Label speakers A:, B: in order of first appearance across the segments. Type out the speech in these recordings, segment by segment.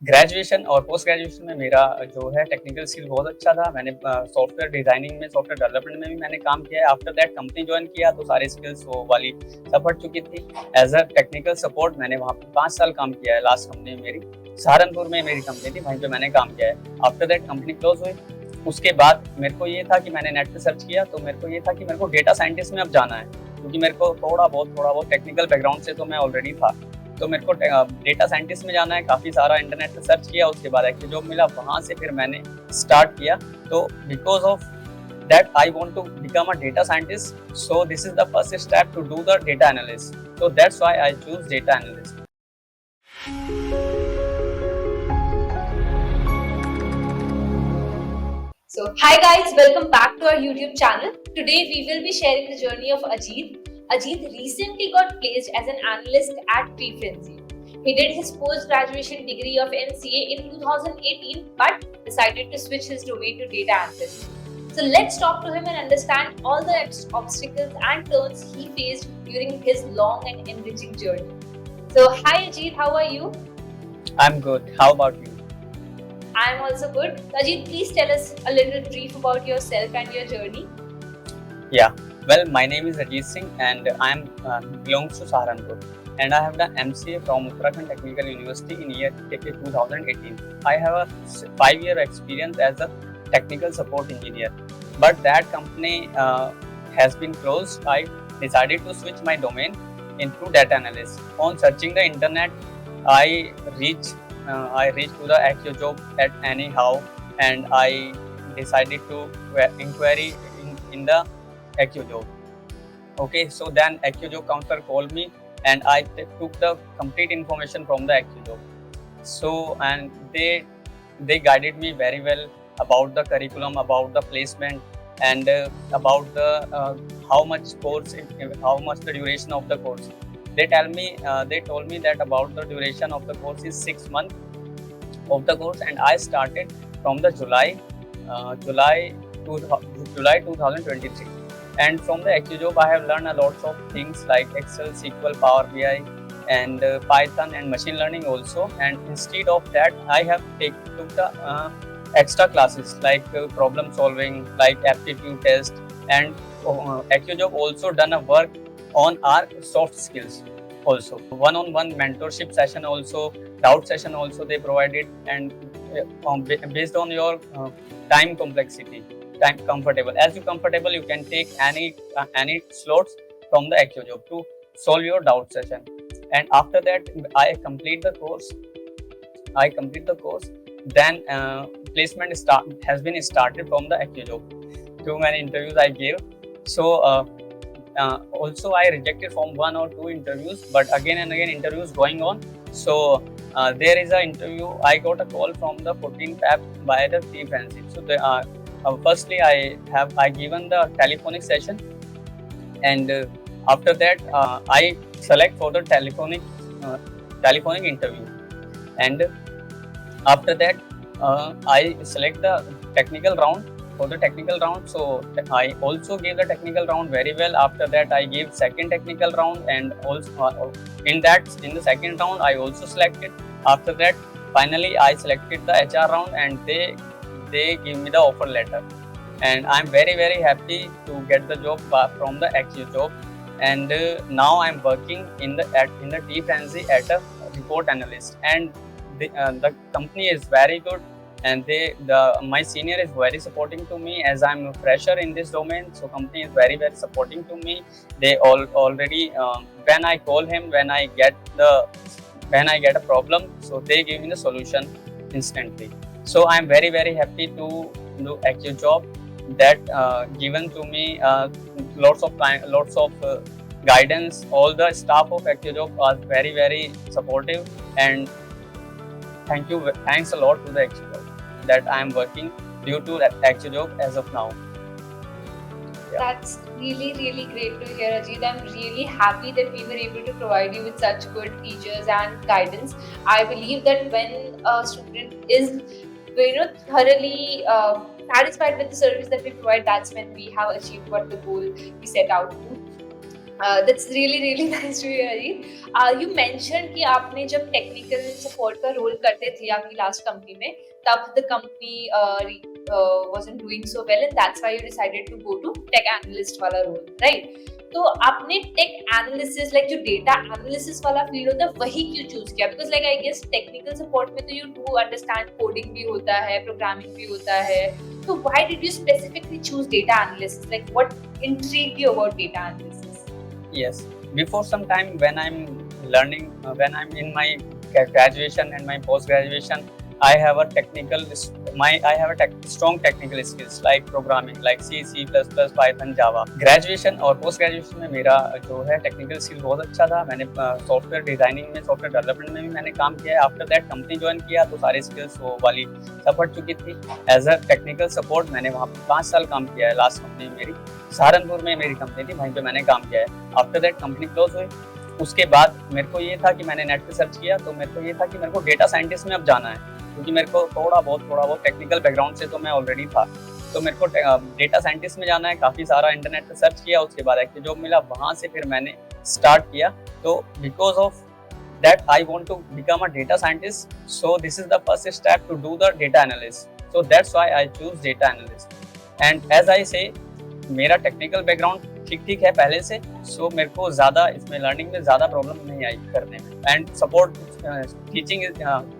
A: Graduation और post graduation में मेरा जो है टेक्निकल स्किल बहुत अच्छा था। मैंने सॉफ्टवेयर डिज़ाइनिंग में, सॉफ्टवेयर डेवलपमेंट में भी मैंने काम किया है। आफ्टर दैट कंपनी जॉइन किया तो सारी स्किल्स वो वाली सब हट चुकी थी। एज अ टेक्निकल सपोर्ट मैंने वहाँ पे 5 साल काम किया है। लास्ट कंपनी मेरी सहारनपुर में मेरी कंपनी थी, वहीं पे मैंने काम किया है। आफ्टर दैट कंपनी क्लोज हुई। उसके बाद मेरे को ये था कि मैंने नेट पे सर्च किया, तो मेरे को ये था कि मेरे को डेटा साइंटिस्ट में अब जाना है, क्योंकि मेरे को थोड़ा बहुत टेक्निकल बैकग्राउंड से तो मैं ऑलरेडी था। तो मेरे को डेटा साइंटिस्ट में जाना है। काफ़ी सारा इंटरनेट पे सर्च किया, उसके बाद एक जॉब मिला, वहाँ से फिर मैंने स्टार्ट किया। तो because of that I want to become a data scientist, so this is the first step to do the data analyst. So that's why I choose data analyst.
B: So, hi guys, welcome back to our YouTube channel. Today we will be sharing the journey of Ajit. Ajit recently got placed as an analyst at Prefrenzy. He did his post-graduation degree of MCA in 2018 but decided to switch his domain to data analyst. So let's talk to him and understand all the obstacles and turns he faced during his long and enriching journey. So, hi Ajit, how are you?
A: I'm good. How about you?
B: I am also good. Ajit, please tell us a little brief about yourself and your journey.
A: Yeah. Well, my name is Ajit Singh and I'm belongs to Saharanpur. And I have done MCA from Uttarakhand Technical University in year 2018. I have a 5-year experience as a technical support engineer. But that company has been closed. I decided to switch my domain into data analyst. On searching the internet, I reached to the AccioJob at anyhow, and I decided to inquiry in the AccioJob. Okay, so then AccioJob counselor called me, and I took the complete information from the AccioJob. So and they guided me very well about the curriculum, about the placement, and about the how much the duration of the course. They told me that about the duration of the course is 6 months of the course, and I started from the July 2023. And from the AccioJob, I have learned a lot of things like Excel, SQL, Power BI, and Python and machine learning also. And instead of that, I have took the extra classes like problem solving, like aptitude test, and AccioJob also done a work on our soft skills also. One-on-one mentorship session also, doubt session also they provided, and based on your time complexity, time comfortable. As you comfortable, you can take any slots from the AccioJob to solve your doubt session. And after that, I complete the course. Then placement has been started from the AccioJob. Too many interviews I gave. So also I rejected from 1 or 2 interviews, but again and again interviews going on. So there is an interview. I got a call from the 14th app by the Prefrenzy. So firstly I given the telephonic session, and after that I select for the telephonic interview, and after that I select the technical round. For the technical round, so I also gave the technical round very well. After that I gave second technical round, and also in the second round I also selected. After that finally I selected the HR round, and they give me the offer letter, and I'm very happy to get the job from the AccioJob. And now I'm working in the Prefrenzy at a report analyst, and the company is very good, and my senior is very supporting to me as I'm a fresher in this domain. So company is very supporting to me. They already when I call him, when I get a problem, so they give me the solution instantly. So I'm very happy to do AccioJob. That given to me lots of guidance. All the staff of AccioJob are very supportive, and thanks a lot to the AccioJob that I am working due to AccioJob as of now.
B: Yeah. That's really great to hear, Ajit. I'm really happy that we were able to provide you with such good teachers and guidance. I believe that when a student is thoroughly satisfied with the service that we provide, that's when we have achieved what the goal we set out to. That's really really nice to hear, Ajit. You mentioned कि आपने जब technical support का role करते थे आपकी last company में, तब the company wasn't doing so well and that's why you decided to go to tech analyst वाला role, right? तो आपने टेक एनालिसिस लाइक जो डेटा एनालिसिस वाला फील्ड होता है वही क्यों चूज किया? Because like I guess technical support में तो यू डू अंडरस्टैंड कोडिंग भी होता है, प्रोग्रामिंग भी होता है, तो why did you specifically choose data analysis? Like what intrigued you about data analysis?
A: Yes, before some time when I'm learning, when I'm in my graduation and my post graduation, I have a strong technical skills like programming, like C, C++, Python, Java. Graduation और post graduation में मेरा जो है technical skill बहुत अच्छा था. मैंने software designing में, software development में भी मैंने काम किया है. After that company join किया तो सारी skills वो वाली सब हट चुकी थी. As a technical support मैंने वहाँ 5 साल काम किया है. लास्ट कंपनी मेरी सहारनपुर में मेरी कंपनी थी, वहीं पे मैंने काम किया है. आफ्टर दैट कंपनी क्लोज हुई. उसके बाद मेरे को ये था कि मैंने नेट पे सर्च किया तो मेरे को ये था कि मेरे को डेटा साइंटिस्ट में अब जाना है, क्योंकि मेरे को थोड़ा बहुत टेक्निकल बैकग्राउंड से तो मैं ऑलरेडी था, तो मेरे को डेटा साइंटिस्ट में जाना है. काफ़ी सारा इंटरनेट पे सर्च किया, उसके बाद एक जॉब मिला, वहाँ से फिर मैंने स्टार्ट किया. तो because of that I want to become a data scientist, so this is the first step to do the data analyst. So that's why I choose data analyst. And as I say मेरा technical background ठीक है पहले से, सो मेरे को ज़्यादा इसमें learning में ज़्यादा प्रॉब्लम नहीं आई करने में. And support teaching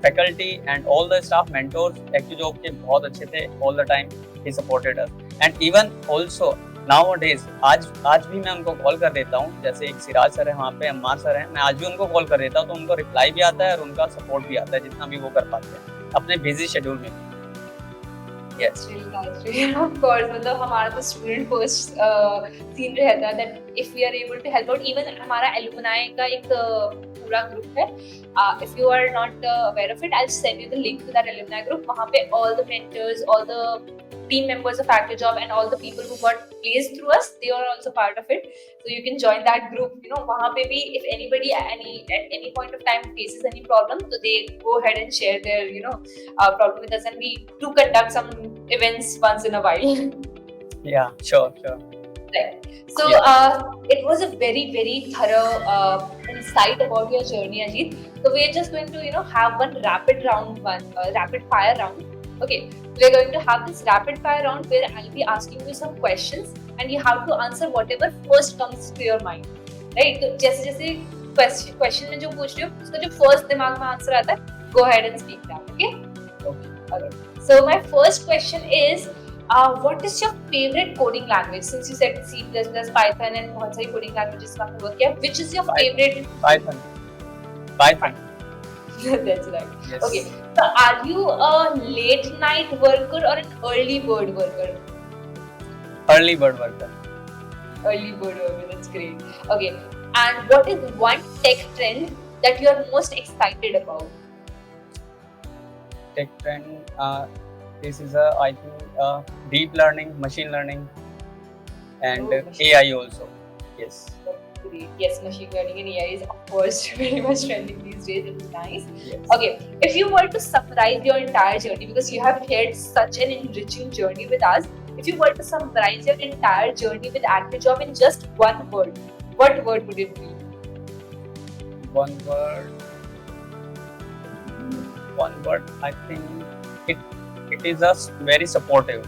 A: faculty and all the staff mentors एक्यूजॉब के बहुत अच्छे थे. ऑल द टाइम ही supported us. And even also nowadays आज भी मैं उनको कॉल कर देता हूँ. जैसे एक सिराज सर है वहाँ पे, अम्मार सर हैं, मैं आज भी उनको कॉल कर देता हूँ तो उनको रिप्लाई भी आता है और उनका सपोर्ट भी आता है जितना भी वो कर पाते हैं अपने बिजी शेड्यूल में. Yes.
B: Really nice, really. Of course, मतलब हमारा तो स्टूडेंट फर्स्ट सीन रहता है that if we are able to help out. Even हमारा एलुमनाई का एक पूरा ग्रुप है. If you are not aware of it, I'll send you the link to that alumni group. वहाँ पे all the mentors, all the team members of ActiveJob and all the people who got placed through us, they are also part of it. So you can join that group. You know, वहाँ पे भी if anybody at any point of time faces any problem, so they go ahead and share their problem with us, and we do conduct some events once in a while.
A: Yeah, sure.
B: Right. So it was a very thorough insight about your journey, Ajit. So we're just going to have one rapid fire round. Okay, we're going to have this rapid fire round where I'll be asking you some questions and you have to answer whatever first comes to your mind. Right? तो जैसे question में जो पूछ रही हो उसका जो first दिमाग में answer आता है, go ahead and speak that. Okay. So my first question is, what is your favorite coding language? Since you said C++, Python and बहुत सारी coding languages का आपने work किया, which is your favorite?
A: Python.
B: That's right.
A: Yes.
B: Okay. So are you a late night worker or an early bird worker?
A: Early bird worker.
B: Early bird worker. That's great. Okay. And what is one tech trend that you are most excited about?
A: Tech trend. This is I think deep learning, machine learning, and AI also. Yes.
B: Great. Yes, machine learning and AI is of course very much trending these days. It is nice.
A: Yes.
B: Okay, if you were to summarize your entire journey, because you have shared such an enriching journey with us, if you were to summarize your entire journey with ActiveJob in just one word, what word would it be?
A: One word. I think it is very supportive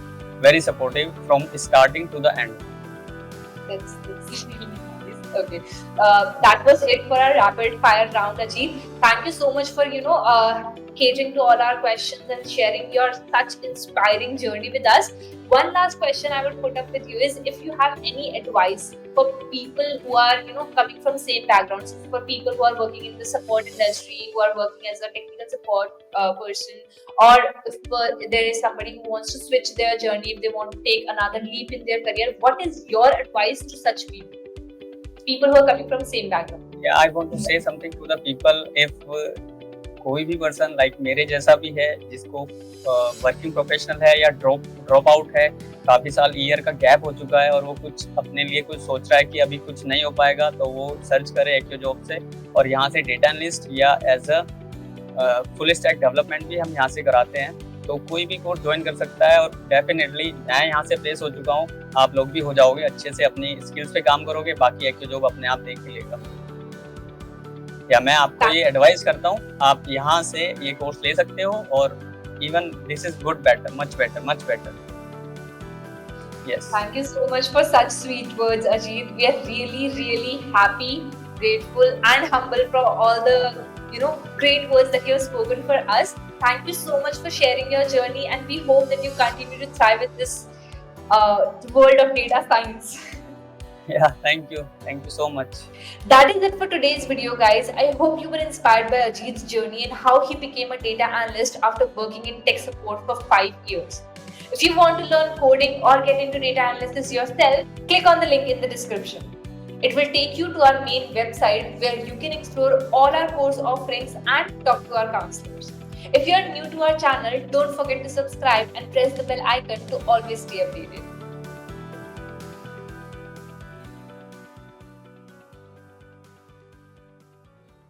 A: from starting to the end.
B: That's really nice. Okay, that was it for our rapid fire round, Ajit. Thank you so much for catering to all our questions and sharing your such inspiring journey with us. One last question I would put up with you is, if you have any advice for people who are coming from same backgrounds, for people who are working in the support industry, who are working as a technical support person, or if there is somebody who wants to switch their journey, if they want to take another leap in their career, what is your advice to such people who are coming from same background?
A: Yeah, I want to say something to the people. If कोई भी person like मेरे जैसा भी है, जिसको working professional है या drop out है, काफ़ी साल ईयर का गैप हो चुका है और वो कुछ अपने लिए कुछ सोच रहा है कि अभी कुछ नहीं हो पाएगा, तो वो सर्च करे एक्टिवजॉब से, और यहाँ से डेटा एनालिस्ट या as a full stack development भी हम यहाँ से कराते हैं. तो कोई भी कोर्स ज्वाइन कर सकता है और डेफिनेटली मैं यहाँ से प्लेस हो चुका हूँ, आप लोग भी हो जाओगे, अच्छे से अपनी स्किल्स पे काम करोगे, बाकी एक्यू जॉब अपने आप देख के लेगा। या मैं आपको ये एडवाइस करता हूँ, आप यहाँ से ये कोर्स ले सकते हो और even this is good, better, much better. Yes.
B: Thank you so much for such sweet words, Ajit. We are really happy, grateful, and humble for all the great words that you have spoken for us. Thank you so much for sharing your journey, and we hope that you continue to thrive in this world of data science.
A: Yeah, thank you so much.
B: That is it for today's video, guys. I hope you were inspired by Ajit's journey and how he became a data analyst after working in tech support for 5 years. If you want to learn coding or get into data analysis yourself, click on the link in the description. It will take you to our main website where you can explore all our course offerings and talk to our counselors. If you are new to our channel, don't forget to subscribe and press the bell icon to always stay updated.